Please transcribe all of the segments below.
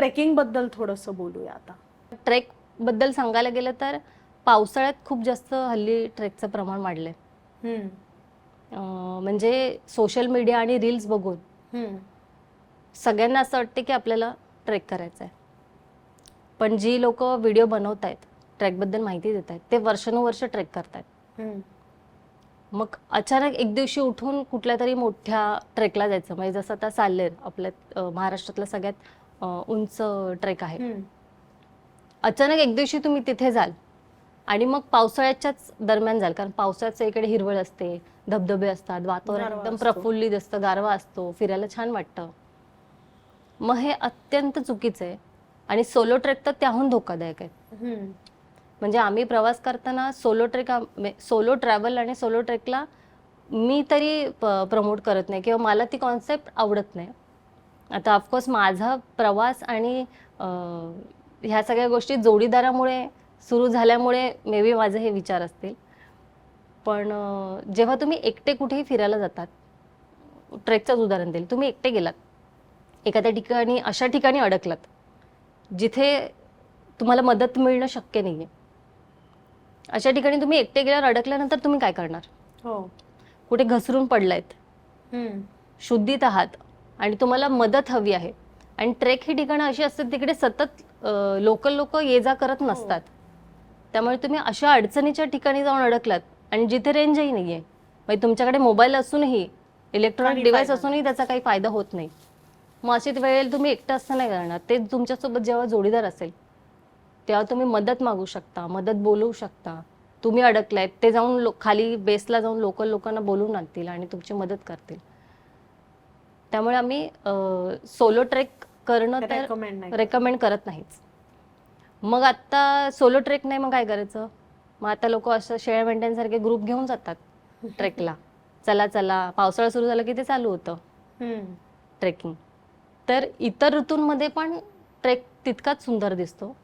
Trekking बद्दल थोडंसं बोलूया आता. ट्रेक बद्दल सांगायला गेलं तर पावसाळ्यात खूप जास्त हल्ली ट्रेकचं प्रमाण वाढलंय. म्हणजे सोशल मीडिया आणि रील्स बघून सगळ्यांना असं वाटतं की आपल्याला ट्रेक करायचं आहे, पण जी लोक व्हिडिओ बनवत आहेत, ट्रेकबद्दल माहिती देत आहेत, ते वर्षानुवर्ष ट्रेक करतायत. मग अचानक एक दिवशी उठून कुठल्या तरी मोठ्या ट्रेकला जायचं, म्हणजे जसं आता साल्लेर आपल्या महाराष्ट्रातला सगळ्यात उंच ट्रेक आहे. अचानक एक दिवशी तुम्ही तिथे जाल आणि मग पावसाळ्याच्याच दरम्यान जाल, कारण पावसाळ्यात इकडे हिरवळ असते, धबधबे असतात, वातावरण एकदम प्रफुल्लित असतं, गारवा असतो, फिरायला छान वाटतं. मग हे अत्यंत चुकीचं आहे आणि सोलो ट्रेक तर त्याहून धोकादायक आहे. म्हणजे आम्ही प्रवास करताना सोलो ट्रॅव्हल आणि सोलो ट्रेकला मी तरी प्रमोट करत नाही किंवा मला ती कॉन्सेप्ट आवडत नाही. आता ऑफकोर्स माझा प्रवास आणि ह्या सगळ्या गोष्टी जोडीदारामुळे सुरू झाल्यामुळे मे बी माझे हे विचार असतील. पण जेव्हा तुम्ही एकटे कुठेही फिरायला जातात, ट्रेकचंच उदाहरण देईल, तुम्ही एकटे गेलात एखाद्या ठिकाणी, अशा ठिकाणी अडकलात जिथे तुम्हाला मदत मिळणं शक्य नाहीये, अशा ठिकाणी तुम्ही एकटे गेल्यावर अडकल्यानंतर तुम्ही काय करणार? कुठे घसरून पडलायत, शुद्धीत आहात आणि तुम्हाला मदत हवी आहे, आणि ट्रेक ही ठिकाणं अशी असतात तिकडे सतत लोकल लोक ये जा करत नसतात. त्यामुळे तुम्ही अशा अडचणीच्या ठिकाणी जाऊन अडकलात आणि जिथे रेंजही नाहीये, म्हणजे तुमच्याकडे मोबाईल असूनही, इलेक्ट्रॉनिक डिव्हाइस असूनही त्याचा काही फायदा होत नाही. मग अशा वेळेला तुम्ही एकटं असं नाही करणार. ते तुमच्यासोबत जेव्हा जोडीदार असेल तेव्हा तुम्ही मदत मागू शकता, मदत बोलवू शकता. तुम्ही अडकलायत, ते जाऊन खाली बेसला जाऊन लोकल लोकांना बोलवून आणतील आणि तुमची मदत करतील. त्यामुळे आम्ही सोलो ट्रेक करणं तर रेकमेंड करत नाहीच. मग आता सोलो ट्रेक नाही, मग काय करायचं? मग आता लोक असं शेळ्या मेंढ्यांसारखे ग्रुप घेऊन जातात ट्रेकला. चला चला, पावसाळा सुरू झाला की ते चालू होतं ट्रेकिंग. तर इतर ऋतूंमध्ये पण ट्रेक तितकाच सुंदर दिसतो.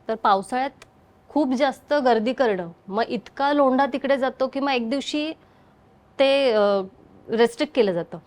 तर पावसाळ्यात खूप जास्त गर्दी करणं, मग इतका लोंढा तिकडे जातो की मग एक दिवशी ते रेस्ट्रिक्ट केलं जातं.